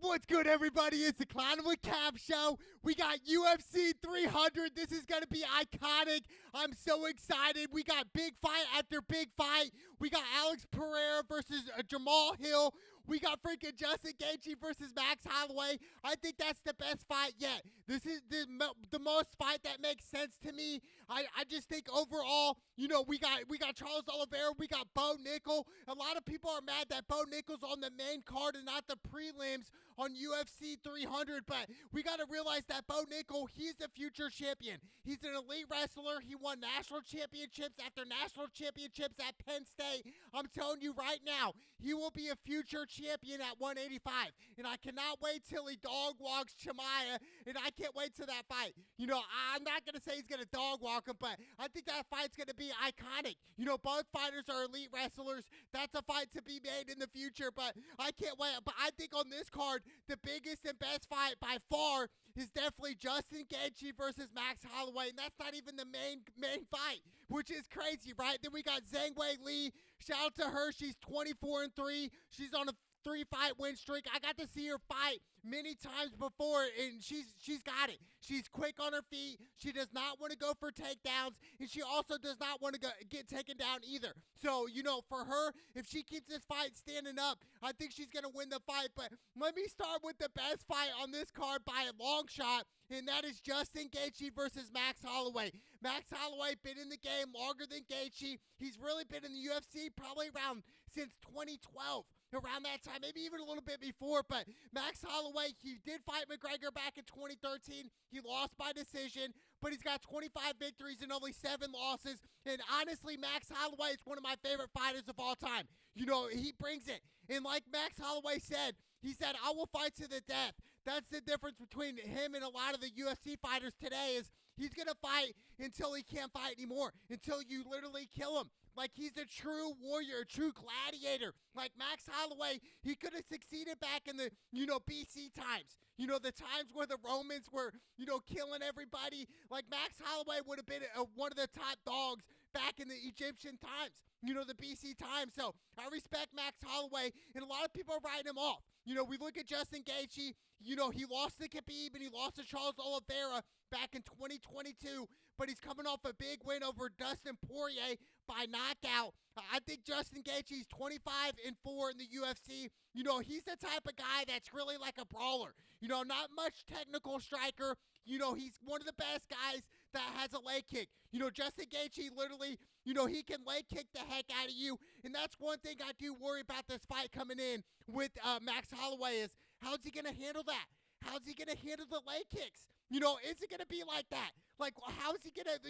What's good, everybody? It's the Clown with Cap show. We got UFC 300. This is going to be iconic. I'm so excited. We got big fight after big fight. We got Alex Pereira versus Jamal Hill. We got freaking Justin Gaethje versus Max Holloway. I think that's the best fight yet. This is the most fight that makes sense to me. I just think overall, we got Charles Oliveira. We got Bo Nickel. A lot of people are mad that Bo Nickel's on the main card and not the prelims on UFC 300, but we got to realize that Bo Nickel, he's the future champion. He's an elite wrestler. He won national championships after national championships at Penn State. I'm telling you right now, he will be a future champion at 185, and I cannot wait till he dog walks Chimaev, and I can't wait till that fight. I'm not going to say he's going to dog walk him, but I think that fight's going to be iconic. Both fighters are elite wrestlers. That's a fight to be made in the future, but I can't wait. But I think on this card, the biggest and best fight by far is definitely Justin Gaethje versus Max Holloway, and that's not even the main fight, which is crazy, right? Then we got Zhang Wei Li. Shout out to her. She's 24-3. She's on a 3-fight win streak. I got to see her fight many times before, and she's got it. She's quick on her feet. She does not want to go for takedowns, and she also does not want to get taken down either. So, for her, if she keeps this fight standing up, I think she's going to win the fight. But let me start with the best fight on this card by a long shot, and that is Justin Gaethje versus Max Holloway. Max Holloway been in the game longer than Gaethje. He's really been in the UFC probably since 2012. Around that time, maybe even a little bit before, but Max Holloway, he did fight McGregor back in 2013. He lost by decision, but he's got 25 victories and only 7 losses, and honestly, Max Holloway is one of my favorite fighters of all time. He brings it, and like Max Holloway said, he said, I will fight to the death. That's the difference between him and a lot of the UFC fighters today is he's going to fight until he can't fight anymore, until you literally kill him. Like, he's a true warrior, a true gladiator. Like Max Holloway, he could have succeeded back in the, BC times. The times where the Romans were, killing everybody. Like, Max Holloway would have been one of the top dogs back in the Egyptian times, the BC times. So I respect Max Holloway, and a lot of people are writing him off. We look at Justin Gaethje, he lost to Khabib and he lost to Charles Oliveira back in 2022, but he's coming off a big win over Dustin Poirier by knockout. I think Justin Gaethje's 25-4 in the UFC. He's the type of guy that's really like a brawler. Not much technical striker. He's one of the best guys that has a leg kick. Justin Gaethje literally, he can leg kick the heck out of you. And that's one thing I do worry about this fight coming in with Max Holloway is how's he going to handle that? How's he going to handle the leg kicks? Is it going to be like that? Like, how's he going to,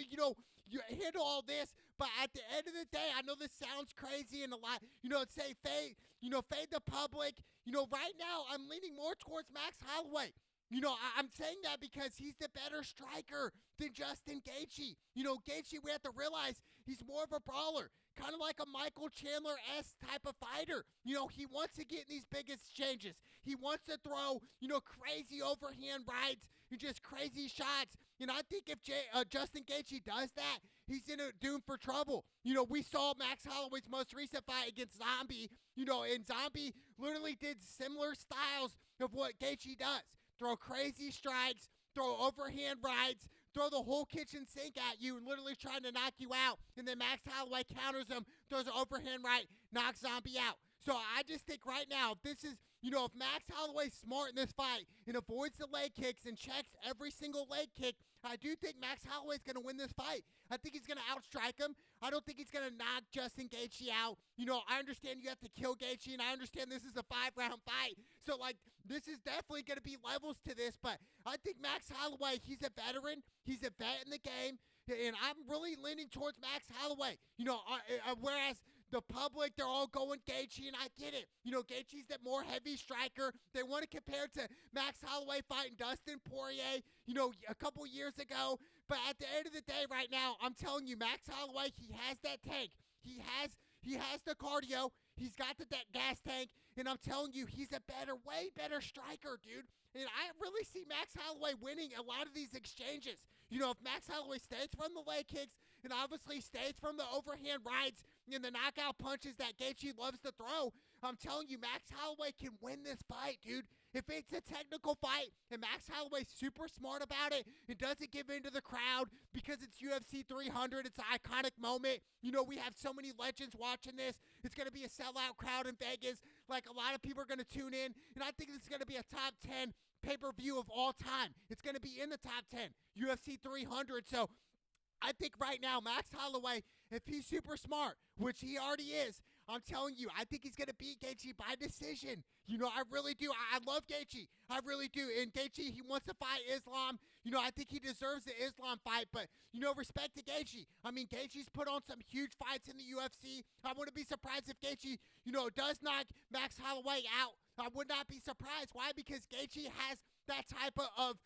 handle all this? But at the end of the day, I know this sounds crazy and a lot, say fade the public. Right now, I'm leaning more towards Max Holloway. I'm saying that because he's the better striker than Justin Gaethje. Gaethje, we have to realize he's more of a brawler, kind of like a Michael Chandler-esque type of fighter. He wants to get in these big exchanges. He wants to throw, crazy overhand rights and just crazy shots. I think if Justin Gaethje does that, he's doomed for trouble. We saw Max Holloway's most recent fight against Zombie, and Zombie literally did similar styles of what Gaethje does. Throw crazy strikes, throw overhand rights, throw the whole kitchen sink at you and literally trying to knock you out. And then Max Holloway counters him, throws an overhand right, knocks Zombie out. So I just think right now, this is, if Max Holloway's smart in this fight and avoids the leg kicks and checks every single leg kick, I do think Max Holloway's going to win this fight. I think he's going to outstrike him. I don't think he's going to knock Justin Gaethje out. I understand you have to kill Gaethje, and I understand this is a 5-round fight. So, this is definitely going to be levels to this, but I think Max Holloway, he's a veteran. He's a vet in the game, and I'm really leaning towards Max Holloway. Whereas the public, they're all going Gaethje, and I get it. Gaethje's that more heavy striker. They want to compare to Max Holloway fighting Dustin Poirier, a couple years ago. But at the end of the day right now, I'm telling you, Max Holloway, he has that tank. He has the cardio. He's got that gas tank. And I'm telling you, he's a way better striker, dude. And I really see Max Holloway winning a lot of these exchanges. If Max Holloway stays from the leg kicks and obviously stays from the overhand rights and the knockout punches that Gaethje loves to throw, I'm telling you, Max Holloway can win this fight, dude. If it's a technical fight and Max Holloway's super smart about it and doesn't give in to the crowd because it's UFC 300, it's an iconic moment. You know, we have so many legends watching this. It's going to be a sellout crowd in Vegas. Like, a lot of people are going to tune in, and I think this is going to be a top 10 pay-per-view of all time. It's going to be in the top 10, UFC 300. So I think right now, Max Holloway, if he's super smart, which he already is, I'm telling you, I think he's going to beat Gaethje by decision. You know, I really do. I love Gaethje. I really do. And Gaethje, he wants to fight Islam. You know, I think he deserves the Islam fight. But, you know, respect to Gaethje. I mean, Gaethje's put on some huge fights in the UFC. I wouldn't be surprised if Gaethje, you know, does knock Max Holloway out. I would not be surprised. Why? Because Gaethje has that type of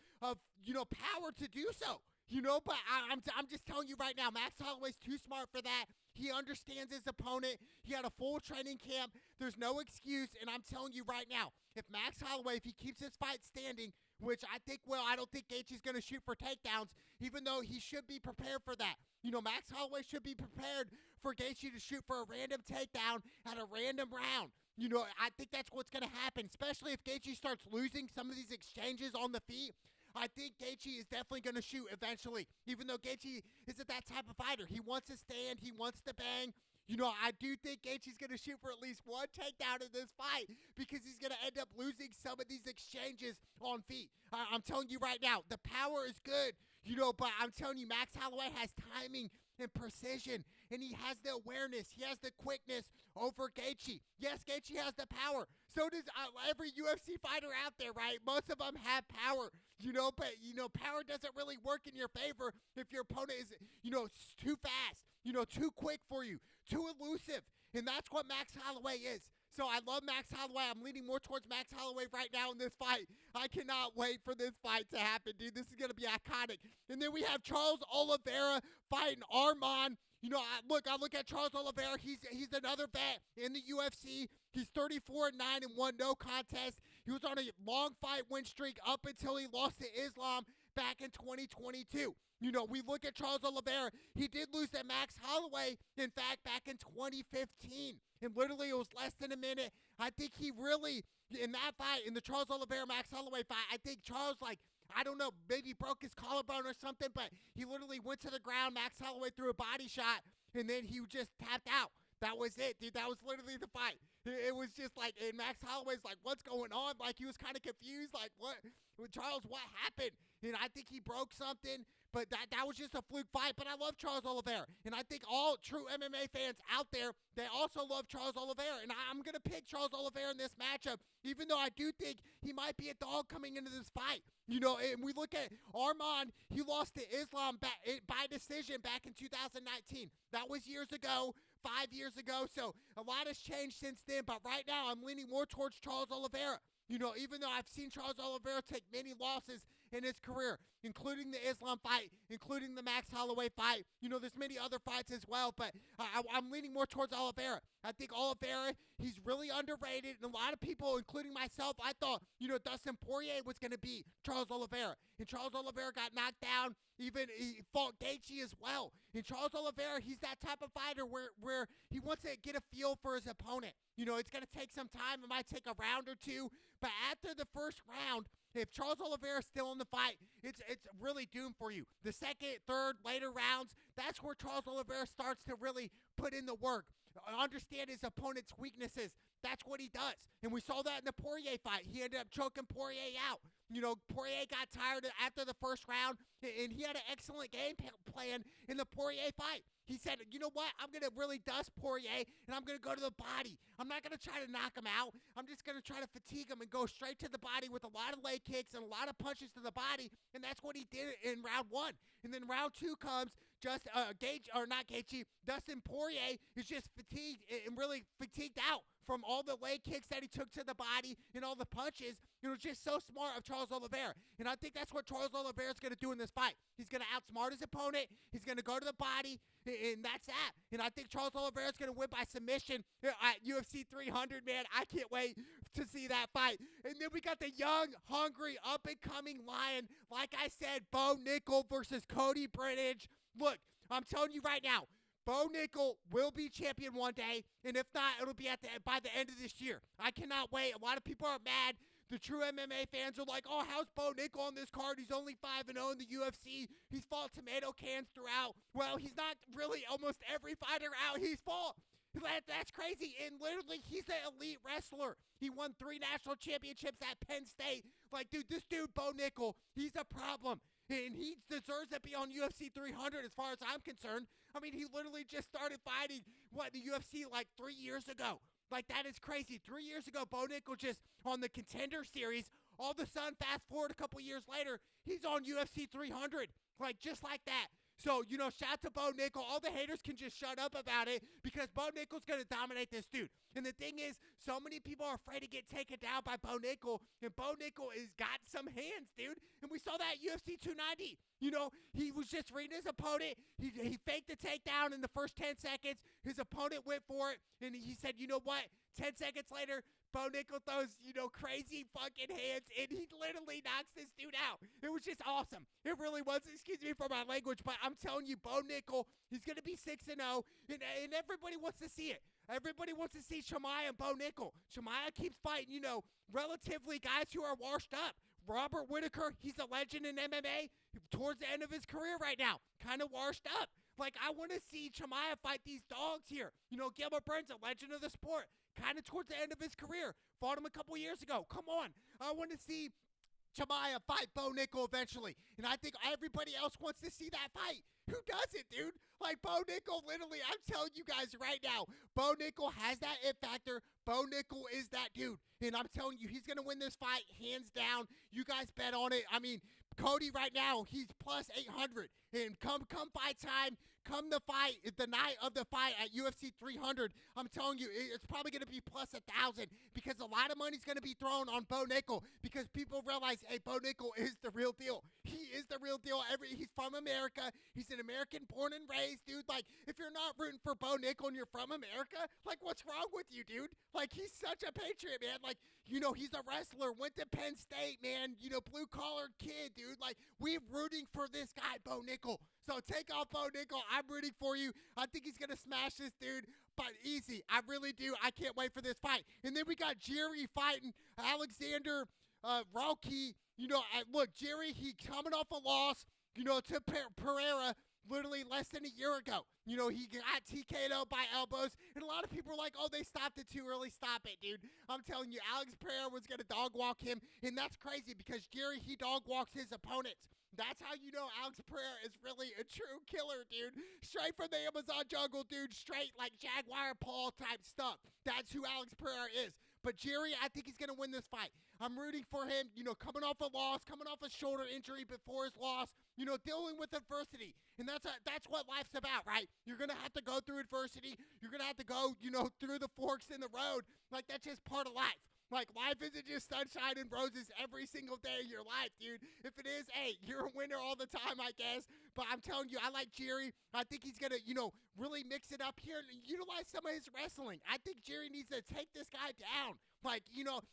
you know, power to do so. You know, but I'm just telling you right now, Max Holloway's too smart for that. He understands his opponent. He had a full training camp. There's no excuse, and I'm telling you right now, if Max Holloway, if he keeps his fight standing, which I think I don't think Gaethje's going to shoot for takedowns, even though he should be prepared for that. You know, Max Holloway should be prepared for Gaethje to shoot for a random takedown at a random round. You know, I think that's what's going to happen, especially if Gaethje starts losing some of these exchanges on the feet. I think Gaethje is definitely going to shoot eventually, even though Gaethje isn't that type of fighter. He wants to stand. He wants to bang. You know, I do think Gaethje's going to shoot for at least one takedown in this fight because he's going to end up losing some of these exchanges on feet. I'm telling you right now, the power is good, you know, but I'm telling you, Max Holloway has timing and precision, and he has the awareness. He has the quickness over Gaethje. Yes, Gaethje has the power. So does every UFC fighter out there, right? Most of them have power, you know, but, you know, power doesn't really work in your favor if your opponent is, you know, too fast, you know, too quick for you, too elusive, and that's what Max Holloway is. So I love Max Holloway. I'm leaning more towards Max Holloway right now in this fight. I cannot wait for this fight to happen, dude. This is going to be iconic. And then we have Charles Oliveira fighting Arman. You know, I look at Charles Oliveira. He's another vet in the UFC. He's 34-9 and 1 no contest. He was on a long fight win streak up until he lost to Islam back in 2022. You know, we look at Charles Oliveira. He did lose to Max Holloway, in fact, back in 2015. And literally, it was less than a minute. I think he really, in that fight, in the Charles Oliveira-Max Holloway fight, I think Charles, like, I don't know, maybe broke his collarbone or something, but he literally went to the ground. Max Holloway threw a body shot, and then he just tapped out. That was it, dude. That was literally the fight. It was just like, and Max Holloway's like, what's going on? Like, he was kind of confused, like, what? Charles, what happened? And I think he broke something, but that was just a fluke fight. But I love Charles Oliveira, and I think all true MMA fans out there, they also love Charles Oliveira, and I'm going to pick Charles Oliveira in this matchup, even though I do think he might be a dog coming into this fight. You know, and we look at Arman, he lost to Islam by decision back in 2019. That was years ago, 5 years ago, so a lot has changed since then, but right now I'm leaning more towards Charles Oliveira. You know, even though I've seen Charles Oliveira take many losses in his career, including the Islam fight, including the Max Holloway fight. You know, there's many other fights as well, but I'm leaning more towards Oliveira. I think Oliveira, he's really underrated, and a lot of people, including myself, I thought, you know, Dustin Poirier was going to beat Charles Oliveira, and Charles Oliveira got knocked down. Even he fought Gaethje as well. And Charles Oliveira, he's that type of fighter where he wants to get a feel for his opponent. You know, it's going to take some time. It might take a round or two, but after the first round, if Charles Oliveira is still in the fight, it's really doomed for you. The second, third, later rounds, that's where Charles Oliveira starts to really put in the work, understand his opponent's weaknesses. That's what he does. And we saw that in the Poirier fight. He ended up choking Poirier out. You know, Poirier got tired after the first round, and he had an excellent game plan in the Poirier fight. He said, you know what, I'm going to really dust Poirier, and I'm going to go to the body. I'm not going to try to knock him out. I'm just going to try to fatigue him and go straight to the body with a lot of leg kicks and a lot of punches to the body, and that's what he did in round one. And then round two comes, just Dustin Poirier is just fatigued and really fatigued out from all the leg kicks that he took to the body and all the punches. It was just so smart of Charles Oliveira. And I think that's what Charles Oliveira is going to do in this fight. He's going to outsmart his opponent. He's going to go to the body, and that's that. And I think Charles Oliveira is going to win by submission at UFC 300, man. I can't wait to see that fight. And then we got the young, hungry, up-and-coming lion. Like I said, Bo Nickal versus Cody Bridge. Look, I'm telling you right now, Bo Nickel will be champion one day, and if not, it'll be by the end of this year. I cannot wait. A lot of people are mad. The true MMA fans are like, oh, how's Bo Nickel on this card? He's only 5-0 in the UFC. He's fought tomato cans throughout. Well, he's not really almost every fighter out. He's fought. That's crazy. And literally, he's an elite wrestler. He won 3 national championships at Penn State. Like, dude, this dude, Bo Nickel, he's a problem. And he deserves to be on UFC 300 as far as I'm concerned. I mean, he literally just started fighting, the UFC like 3 years ago. Like, that is crazy. 3 years ago, Bo Nickel just on the Contender Series. All of a sudden, fast forward a couple years later, he's on UFC 300. Like, just like that. So, shout out to Bo Nickel. All the haters can just shut up about it because Bo Nickel's going to dominate this dude. And the thing is, so many people are afraid to get taken down by Bo Nickel, and Bo Nickel has got some hands, dude. And we saw that at UFC 290. He was just reading his opponent. He faked the takedown in the first 10 seconds. His opponent went for it, and he said, you know what? 10 seconds later, Bo Nickel throws, crazy fucking hands, and he literally knocks this dude out. It was just awesome. It really was. Excuse me for my language, but I'm telling you, Bo Nickel, he's going to be 6-0, and everybody wants to see it. Everybody wants to see Chimaev and Bo Nickel. Chimaev keeps fighting, relatively guys who are washed up. Robert Whitaker, he's a legend in MMA towards the end of his career right now, kind of washed up. Like, I want to see Chimaev fight these dogs here. Gilbert Burns, a legend of the sport, kind of towards the end of his career. Fought him a couple years ago. Come on. I want to see Chimaev fight Bo Nickel eventually. And I think everybody else wants to see that fight. Who doesn't, dude? Like, Bo Nickel, literally, I'm telling you guys right now, Bo Nickel has that it factor. Bo Nickel is that dude. And I'm telling you, he's going to win this fight hands down. You guys bet on it. I mean, Cody right now, he's plus 800. And come fight time, come the fight, the night of the fight at UFC 300, I'm telling you, it's probably going to be plus 1,000 because a lot of money's going to be thrown on Bo Nickel because people realize, hey, Bo Nickel is the real deal. He is the real deal. He's from America. He's an American born and raised, dude. Like, if you're not rooting for Bo Nickel and you're from America, like, what's wrong with you, dude? Like, he's such a patriot, man. Like, he's a wrestler, went to Penn State, man. Blue-collar kid, dude. Like, we're rooting for this guy, Bo Nickel. So take off Bo Nickel. I'm rooting for you. I think he's going to smash this dude, but easy. I really do. I can't wait for this fight. And then we got Jerry fighting Alexander Rocky. Look, Jerry, he coming off a loss, to Pereira literally less than a year ago. He got TK'd by elbows, and a lot of people are like, oh, they stopped it too early. Stop it, dude. I'm telling you, Alex Pereira was going to dog walk him, and that's crazy because Jerry, he dog walks his opponents. That's how you know Alex Pereira is really a true killer, dude. Straight from the Amazon jungle, dude. Straight like Jaguar Paul type stuff. That's who Alex Pereira is. But Jerry, I think he's going to win this fight. I'm rooting for him, coming off a loss, coming off a shoulder injury before his loss, dealing with adversity. And that's what life's about, right? You're going to have to go through adversity. You're going to have to go, through the forks in the road. Like, that's just part of life. Like, life isn't just sunshine and roses every single day of your life, dude. If it is, hey, you're a winner all the time, I guess. But I'm telling you, I like Jerry. I think he's going to, really mix it up here and utilize some of his wrestling. I think Jerry needs to take this guy down. Like,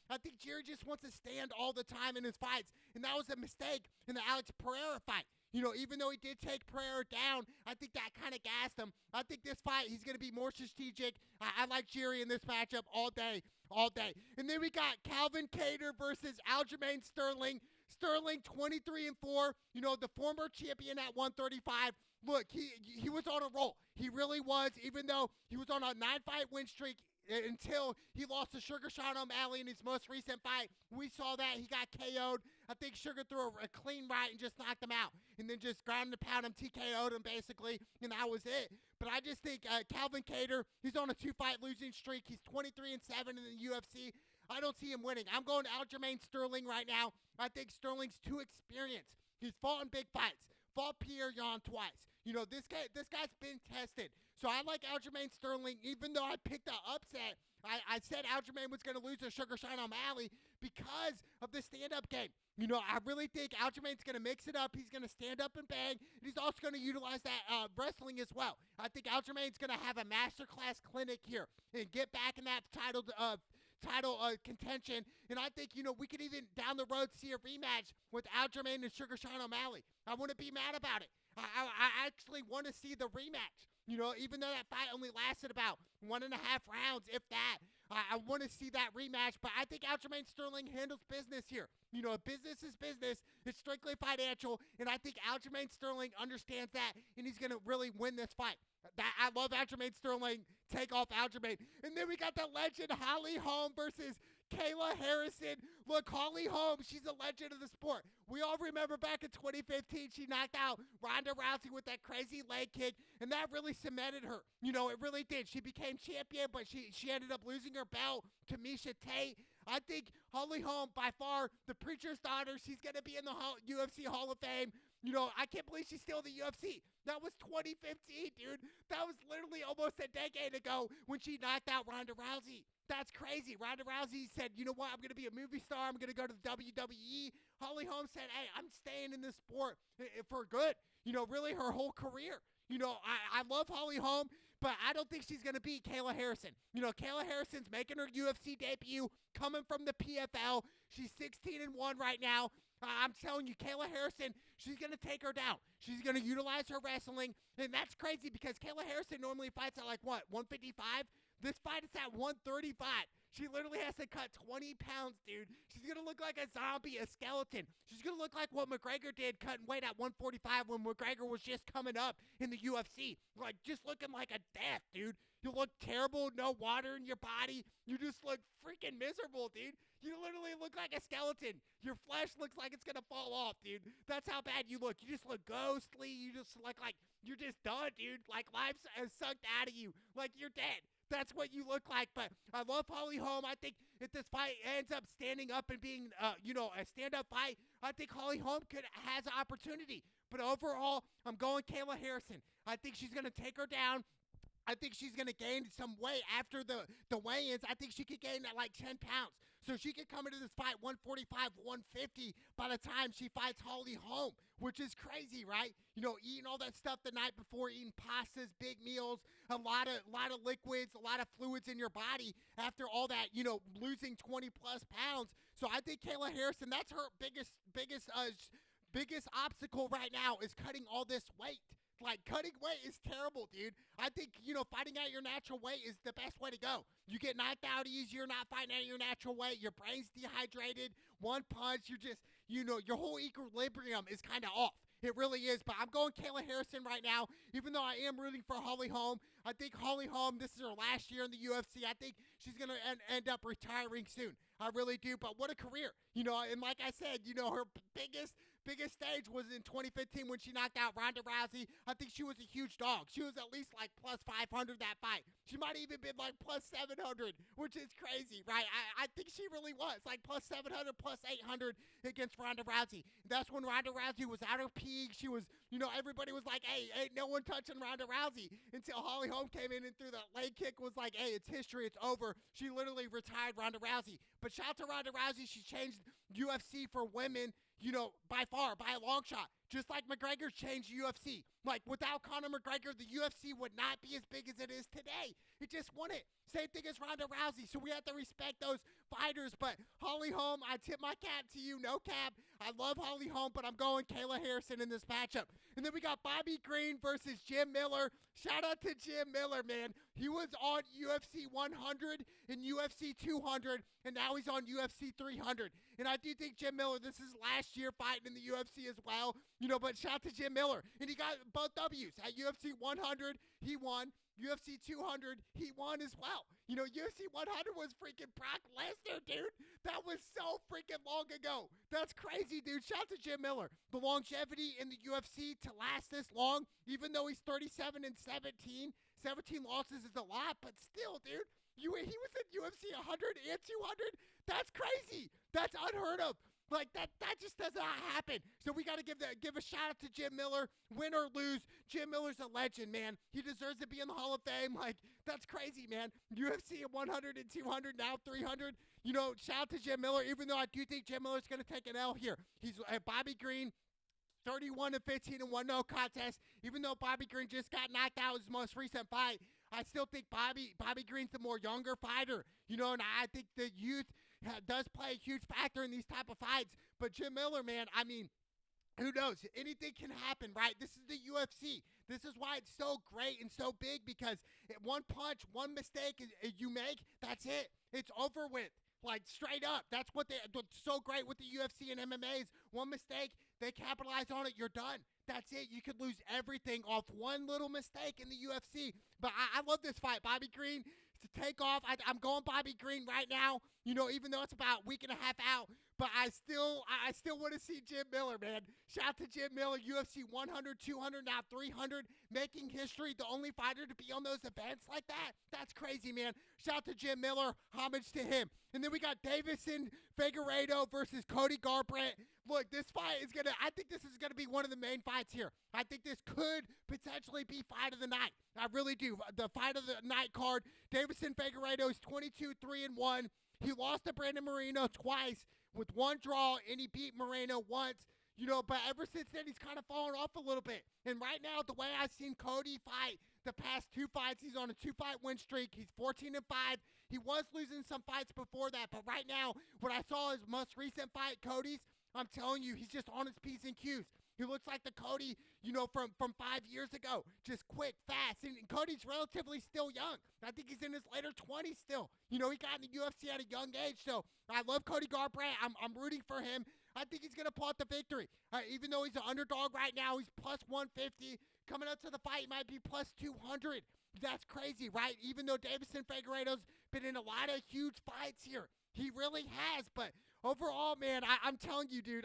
I think Jerry just wants to stand all the time in his fights. And that was a mistake in the Alex Pereira fight. Even though he did take Pereira down, I think that kind of gassed him. I think this fight, he's going to be more strategic. I like Jerry in this matchup all day. And then we got Calvin Kattar versus Aljamain Sterling. Sterling 23-4, the former champion at 135. Look, he was on a roll. He really was, even though he was on a 9-fight win streak until he lost to Sugar Sean O'Malley in his most recent fight. We saw that. He got KO'd. I think Sugar threw a clean right and just knocked him out. And then just ground and pound him, TKO'd him basically, and that was it. But I just think Calvin Kattar, he's on a 2-fight losing streak. He's 23-7 in the UFC. I don't see him winning. I'm going to Aljamain Sterling right now. I think Sterling's too experienced. He's fought in big fights. Fought Pierre Yan twice. This guy's been tested. So I like Aljamain Sterling, even though I picked the upset. I said Aljamain was going to lose to Sugar Sean O'Malley because of the stand-up game. I really think Aljamain's going to mix it up. He's going to stand up and bang. And he's also going to utilize that wrestling as well. I think Aljamain's going to have a masterclass clinic here and get back in that title contention. And I think, we could even down the road see a rematch with Aljamain and Sugar Sean O'Malley. I wouldn't be mad about it. I actually want to see the rematch. You know, even though that fight only lasted about 1.5 rounds, if that. I want to see that rematch, but I think Aljamain Sterling handles business here. You know, business is business. It's strictly financial, and I think Aljamain Sterling understands that, and he's going to really win this fight. I love Aljamain Sterling. Take off Aljamain. And then we got the legend Holly Holm versus Kayla Harrison. Look, Holly Holm, she's a legend of the sport. We all remember back in 2015, she knocked out Ronda Rousey with that crazy leg kick, and that really cemented her. You know, it really did. She became champion, but she ended up losing her belt to Miesha Tate. I think Holly Holm, by far, the preacher's daughter, she's going to be in the UFC Hall of Fame. You know, I can't believe she's still in the UFC. That was 2015, dude. That was literally almost a decade ago when she knocked out Ronda Rousey. That's crazy. Ronda Rousey said, you know what, I'm going to be a movie star. I'm going to go to the WWE. Holly Holm said, hey, I'm staying in this sport for good. You know, really her whole career. You know, I love Holly Holm, but I don't think she's going to beat Kayla Harrison. You know, Kayla Harrison's making her UFC debut, coming from the PFL. She's 16-1 right now. I'm telling you, Kayla Harrison, she's going to take her down. She's going to utilize her wrestling, and that's crazy because Kayla Harrison normally fights at like, what, 155? This fight is at 135. She literally has to cut 20 pounds, dude. She's going to look like a zombie, a skeleton. She's going to look like what McGregor did, cutting weight at 145 when McGregor was just coming up in the UFC. Like, just looking like a death, dude. You look terrible, no water in your body. You just look freaking miserable, dude. You literally look like a skeleton. Your flesh looks like it's going to fall off, dude. That's how bad you look. You just look ghostly. You just look like you're just done, dude. Like, life has sucked out of you. Like, you're dead. That's what you look like, but I love Holly Holm. I think if this fight ends up standing up and being, you know, a stand-up fight, I think Holly Holm has an opportunity. But overall, I'm going Kayla Harrison. I think she's going to take her down. I think she's going to gain some weight after the weigh-ins. I think she could gain like 10 pounds. So she could come into this fight 145, 150 by the time she fights Holly Holm, which is crazy, right? You know, eating all that stuff the night before, eating pastas, big meals, a lot of liquids, a lot of fluids in your body after all that, you know, losing 20-plus pounds. So I think Kayla Harrison, that's her biggest obstacle right now is cutting all this weight. Like, cutting weight is terrible, dude. I think, you know, fighting out your natural weight is the best way to go. You get knocked out easier not fighting out your natural weight. Your brain's dehydrated. One punch, you're just, you know, your whole equilibrium is kind of off. It really is, but I'm going Kayla Harrison right now, even though I am rooting for Holly Holm. I think Holly Holm, this is her last year in the UFC. I think she's going to end up retiring soon. I really do, but what a career. You know, and like I said, you know, her biggest stage was in 2015 when she knocked out Ronda Rousey. I think she was a huge dog. She was at least like plus 500 that fight. She might have even been like plus 700, which is crazy, right? I think she really was like plus 700, plus 800 against Ronda Rousey. That's when Ronda Rousey was at her peak. She was, you know, everybody was like, hey, ain't no one touching Ronda Rousey until Holly Holm came in and threw that leg kick, was like, hey, it's history, it's over. She literally retired Ronda Rousey. But shout out to Ronda Rousey. She changed UFC for women, you know, by far, by a long shot. Just like McGregor changed UFC. Like, without Conor McGregor, the UFC would not be as big as it is today. It just wouldn't. Same thing as Ronda Rousey. So we have to respect those fighters. But Holly Holm, I tip my cap to you. No cap. I love Holly Holm, but I'm going Kayla Harrison in this matchup. And then we got Bobby Green versus Jim Miller. Shout out to Jim Miller, man. He was on UFC 100 and UFC 200, and now he's on UFC 300. And I do think Jim Miller, this is last year fighting in the UFC as well. You know, but shout out to Jim Miller. And he got both W's. At UFC 100, he won. UFC 200, he won as well. You know, UFC 100 was freaking Brock Lesnar, dude. That was so freaking long ago. That's crazy, dude. Shout out to Jim Miller. The longevity in the UFC to last this long, even though he's 37 and 17 losses is a lot, but still, dude. He was in UFC 100 and 200. That's crazy. That's unheard of. Like, that just does not happen. So we got to give a shout out to Jim Miller. Win or lose, Jim Miller's a legend, man. He deserves to be in the Hall of Fame. Like, that's crazy, man. UFC at 100 and 200, now 300. You know, shout out to Jim Miller, even though I do think Jim Miller's going to take an L here. He's Bobby Green, 31 and 15 and 1 no contest. Even though Bobby Green just got knocked out in his most recent fight, I still think Bobby Green's the more younger fighter. You know, and I think the youth does play a huge factor in these type of fights. But Jim Miller, man, I mean, who knows? Anything can happen, right? This is the UFC. This is why it's so great and so big, because one punch, one mistake you make, that's it. It's over with. Like, straight up. That's what's so great with the UFC and MMAs. One mistake, they capitalize on it, you're done. That's it. You could lose everything off one little mistake in the UFC. But I love this fight. Bobby Green to take off. I'm going Bobby Green right now, even though it's about a week and a half out. But I still want to see Jim Miller, man. Shout out to Jim Miller, UFC 100, 200, now 300, making history, the only fighter to be on those events like that. That's crazy, man. Shout out to Jim Miller, homage to him. And then we got Deiveson Figueiredo versus Cody Garbrandt. Look, I think this is going to be one of the main fights here. I think this could potentially be fight of the night. I really do. The fight of the night card, Deiveson Figueiredo is 22-3-1. He lost to Brandon Moreno twice with one draw, and he beat Moreno once. But ever since then, he's kind of fallen off a little bit. And right now, the way I've seen Cody fight the past two fights, he's on a 2-fight win streak. He's 14-5. He was losing some fights before that, but right now, what I saw his most recent fight, Cody's, I'm telling you, he's just on his P's and Q's. He looks like the Cody, from 5 years ago. Just quick, fast. And Cody's relatively still young. I think he's in his later 20s still. He got in the UFC at a young age. So I love Cody Garbrandt. I'm rooting for him. I think he's going to pull out the victory. Even though he's an underdog right now, he's plus 150. Coming up to the fight, he might be plus 200. That's crazy, right? Even though Deiveson Figueiredo's been in a lot of huge fights here. He really has, but overall, man, I'm telling you, dude,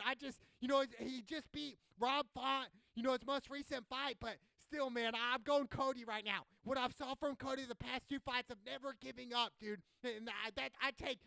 he just beat Rob Font, his most recent fight, but still, man, I'm going Cody right now. What I've saw from Cody the past two fights of never giving up, dude, and I take,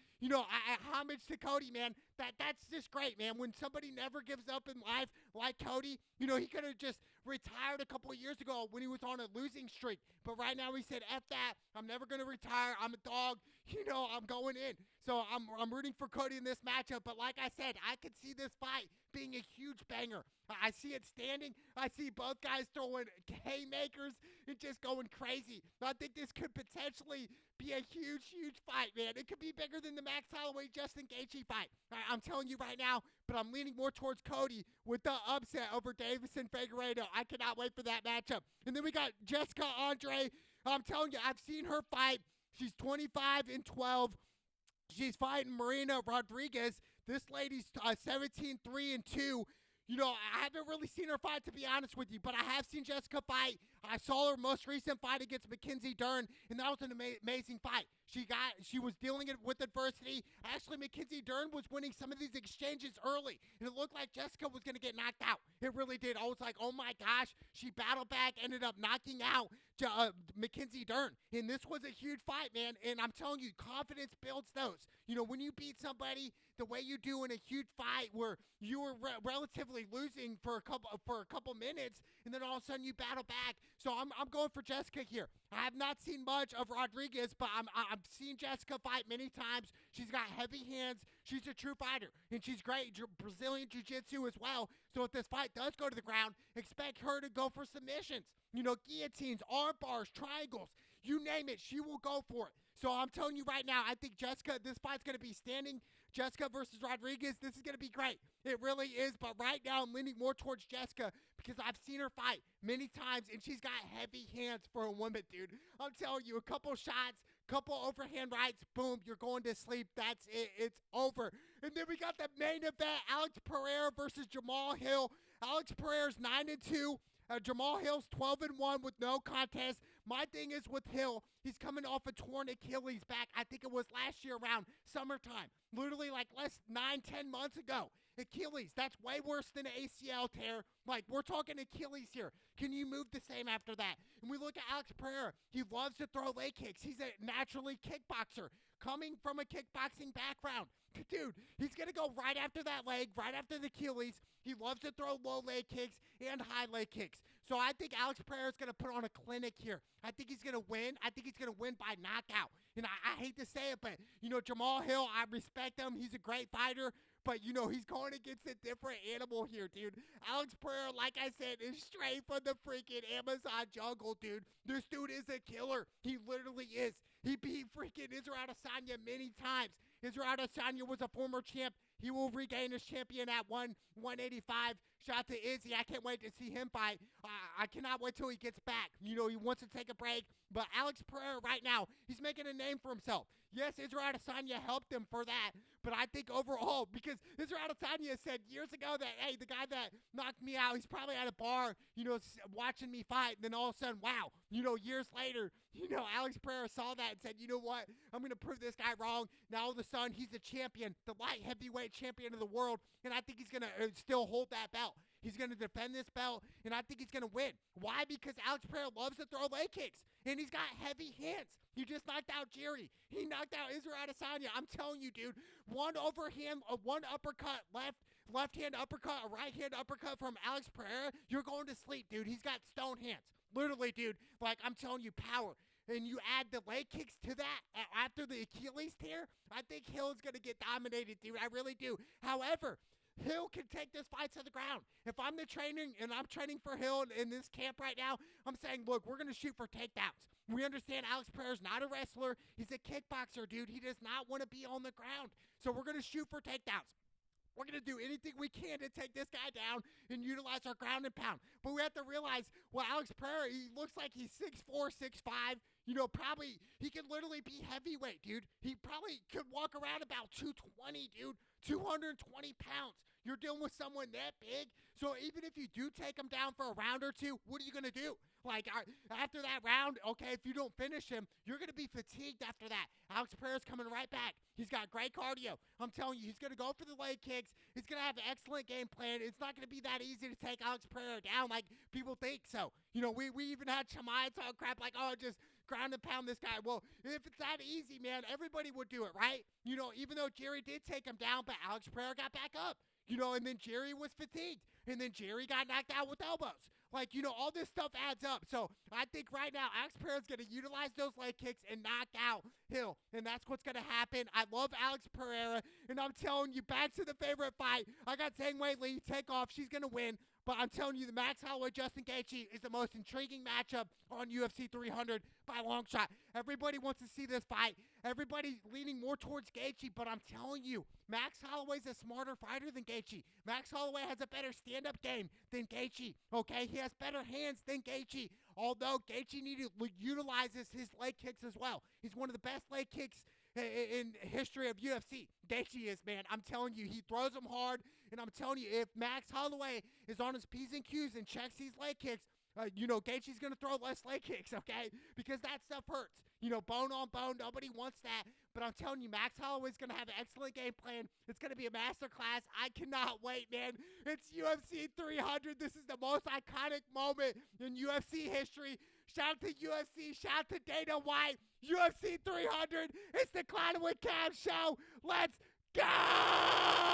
homage to Cody, man. That's just great, man. When somebody never gives up in life like Cody, he could have just retired a couple of years ago when he was on a losing streak. But right now he said, F that. I'm never going to retire. I'm a dog. I'm going in. So I'm rooting for Cody in this matchup. But like I said, I could see this fight being a huge banger. I see it standing. I see both guys throwing haymakers and just going crazy. I think this could potentially be a huge, huge fight, man. It could be bigger than the Max Holloway Justin Gaethje fight. I'm telling you right now, but I'm leaning more towards Cody with the upset over Deiveson Figueiredo. I cannot wait for that matchup. And then we got Jessica Andrade. I'm telling you, I've seen her fight. She's 25-12. She's fighting Marina Rodriguez. This lady's 17-3-2. I haven't really seen her fight, to be honest with you, but I have seen Jessica fight. I saw her most recent fight against Mackenzie Dern, and that was an amazing fight. She was dealing with adversity. Actually, Mackenzie Dern was winning some of these exchanges early, and it looked like Jessica was going to get knocked out. It really did. I was like, oh my gosh. She battled back, ended up knocking out Mackenzie Dern, and this was a huge fight, man, and I'm telling you, confidence builds those. When you beat somebody the way you do in a huge fight where you were relatively losing for a couple minutes, and then all of a sudden you battle back. So I'm going for Jessica here. I have not seen much of Rodriguez, but I've seen Jessica fight many times. She's got heavy hands. She's a true fighter, and she's great Brazilian Jiu-Jitsu as well. So if this fight does go to the ground, expect her to go for submissions. Guillotines, arm bars, triangles, you name it, she will go for it. So I'm telling you right now, I think this fight's going to be standing. Jessica versus Rodriguez, this is going to be great. It really is, but right now I'm leaning more towards Jessica because I've seen her fight many times, and she's got heavy hands for a woman, dude. I'm telling you, a couple shots, couple overhand rights, boom, you're going to sleep. That's it. It's over. And then we got the main event, Alex Pereira versus Jamal Hill. Alex Pereira's 9-2. Jamal Hill's 12-1 with no contest. My thing is with Hill, he's coming off a torn Achilles back. I think it was last year around summertime. Literally like 9-10 months ago. Achilles, that's way worse than an ACL tear. Like, we're talking Achilles here. Can you move the same after that? And we look at Alex Pereira. He loves to throw leg kicks. He's a naturally kickboxer coming from a kickboxing background. Dude, he's going to go right after that leg, right after the Achilles. He loves to throw low leg kicks and high leg kicks. So I think Alex Pereira is going to put on a clinic here. I think he's going to win. I think he's going to win by knockout. And I hate to say it, but, Jamal Hill, I respect him. He's a great fighter. But, he's going against a different animal here, dude. Alex Pereira, like I said, is straight from the freaking Amazon jungle, dude. This dude is a killer. He literally is. He beat freaking Israel Adesanya many times. Israel Adesanya was a former champ. He will regain his champion at 185. Shout out to Izzy. I can't wait to see him fight. I cannot wait till he gets back. You know, he wants to take a break. But Alex Pereira right now, he's making a name for himself. Yes, Israel Adesanya helped him for that. But I think overall, because Israel Adesanya said years ago that, hey, the guy that knocked me out, he's probably at a bar, you know, watching me fight. And then all of a sudden, wow, you know, years later, you know, Alex Pereira saw that and said, you know what, I'm going to prove this guy wrong. Now all of a sudden, he's a champion, the light heavyweight champion of the world. And I think he's going to still hold that belt. He's going to defend this belt, and I think he's going to win. Why? Because Alex Pereira loves to throw leg kicks, and he's got heavy hands. He just knocked out Jerry. He knocked out Israel Adesanya. I'm telling you, dude, one overhand, one uppercut, left hand uppercut, a right hand uppercut from Alex Pereira, you're going to sleep, dude. He's got stone hands. Literally, dude, like I'm telling you, power. And you add the leg kicks to that after the Achilles tear, I think Hill's going to get dominated, dude. I really do. However, Hill can take this fight to the ground. If I'm the trainer and I'm training for Hill in this camp right now, I'm saying, look, we're going to shoot for takedowns. We understand Alex Pereira's not a wrestler. He's a kickboxer, dude. He does not want to be on the ground. So we're going to shoot for takedowns. We're going to do anything we can to take this guy down and utilize our ground and pound. But we have to realize, well, Alex Pereira, he looks like he's 6'4", 6'5". You know, probably, he could literally be heavyweight, dude. He probably could walk around about 220, dude. 220 pounds. You're dealing with someone that big. So even if you do take him down for a round or two, what are you going to do? Like, after that round, okay, if you don't finish him, you're going to be fatigued after that. Alex Pereira's coming right back. He's got great cardio. I'm telling you, he's going to go for the leg kicks. He's going to have an excellent game plan. It's not going to be that easy to take Alex Pereira down like people think so. You know, we even had Chimaev talk crap like, oh, just ground and pound this guy. Well, if it's that easy, man, everybody would do it, right? You know, even though Jerry did take him down, but Alex Pereira got back up. You know, and then Jerry was fatigued. And then Jerry got knocked out with elbows. Like, you know, all this stuff adds up. So I think right now, Alex Pereira's going to utilize those leg kicks and knock out Hill. And that's what's going to happen. I love Alex Pereira. And I'm telling you, back to the favorite fight. I got Zhang Wei Li take off. She's going to win. But I'm telling you, the Max Holloway-Justin Gaethje is the most intriguing matchup on UFC 300 by a long shot. Everybody wants to see this fight. Everybody's leaning more towards Gaethje, but I'm telling you, Max Holloway's a smarter fighter than Gaethje. Max Holloway has a better stand-up game than Gaethje, okay? He has better hands than Gaethje, although Gaethje utilizes his leg kicks as well. He's one of the best leg kicks in history of UFC. Gaethje is, man. I'm telling you, he throws them hard, and I'm telling you, if Max Holloway is on his P's and Q's and checks these leg kicks, you know, Gaethje's going to throw less leg kicks, okay? Because that stuff hurts. You know, bone on bone, nobody wants that. But I'm telling you, Max Holloway's going to have an excellent game plan. It's going to be a masterclass. I cannot wait, man. It's UFC 300. This is the most iconic moment in UFC history. Shout out to UFC. Shout out to Dana White. UFC 300. It's the Clown with Cam show. Let's go!